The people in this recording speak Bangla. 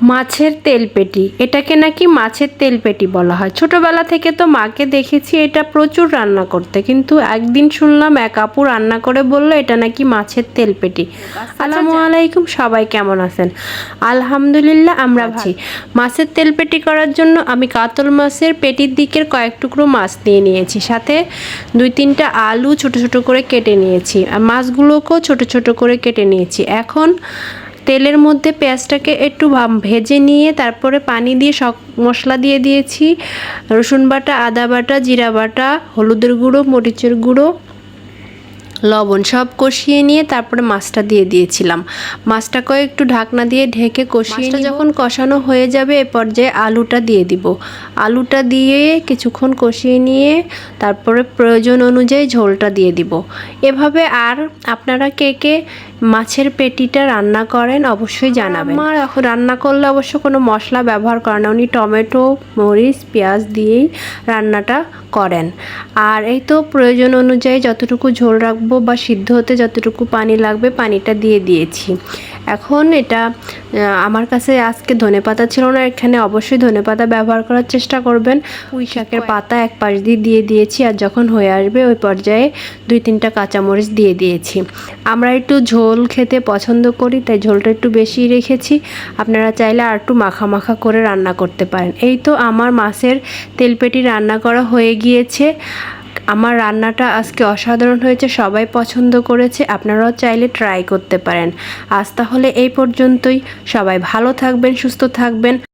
মাছের তেলপেটি, এটাকে নাকি মাছের তেলপেটি বলা হয়। ছোটবেলা থেকে তো মাকে দেখেছি এটা প্রচুর রান্না করতে, কিন্তু একদিন শুনলাম এক আপু রান্না করে বললো এটা নাকি মাছের তেলপেটি। আসসালামু আলাইকুম, সবাই কেমন আছেন? আলহামদুলিল্লাহ আমরা ভালো। মাছের তেলপেটি করার জন্য আমি কাতল মাছের পেটির দিকের কয়েক টুকরো মাছ নিয়ে নিয়েছি, সাথে 2-3টা আলু ছোট ছোট করে কেটে নিয়েছি, আর মাছগুলোকেও ছোট ছোট করে কেটে নিয়েছি। এখন তেলের মধ্যে পেঁয়াজটাকে একটু ভেজে নিয়ে তারপরে পানি দিয়ে সব মশলা দিয়ে দিয়েছি, রসুন বাটা, আদা বাটা, জিরা বাটা, হলুদের গুঁড়ো, মরিচের গুঁড়ো, লবণ সব কষিয়ে নিয়ে তারপরে মাছটা দিয়ে দিয়েছিলাম। মাছটাকেও একটু ঢাকনা দিয়ে ঢেকে কষিয়ে যখন কষানো হয়ে যাবে এ পর্যায়ে আলুটা দিয়ে দিব। আলুটা দিয়ে কিছুক্ষণ কষিয়ে নিয়ে তারপরে প্রয়োজন অনুযায়ী ঝোলটা দিয়ে দিব। এভাবে আর আপনারা কে কে মাছের পেটিটা রান্না করেন অবশ্যই জানাবেন। আমার এখন রান্না করলে অবশ্য কোনো মশলা ব্যবহার করে না, উনি টমেটো, মরিচ, পেঁয়াজ দিয়েই রান্নাটা করেন। আর এই তো প্রয়োজন অনুযায়ী যতটুকু ঝোল রাখবো বা সিদ্ধ হতে যতটুকু পানি লাগবে পানিটা দিয়ে দিয়েছি। এখন এটা আমার কাছে আজকে ধনেপাতা ছিল না, এখানে অবশ্যই ধনেপাতা ব্যবহার করার চেষ্টা করবেন। পুঁই শাকের পাতা এক পাশ দিয়ে দিয়েছি, আর যখন হয়ে আসবে ওই পর্যায়ে 2-3টা কাঁচামরিচ দিয়ে দিয়েছি। আমরা একটু ঝোল খেতে পছন্দ করি, তাই ঝোলটা একটু বেশি রেখেছি। আপনারা চাইলে আর একটু মাখা মাখা করে রান্না করতে পারেন। এই তো আমার মাছের তেলপেটি রান্না করা হয়ে গিয়েছে। আমার রান্নাটা আজকে অসাধারণ হয়েছে, সবাই পছন্দ করেছে। আপনারাও চাইলে ট্রাই করতে পারেন। আজ তাহলে এই পর্যন্তই। সবাই ভালো থাকবেন, সুস্থ থাকবেন।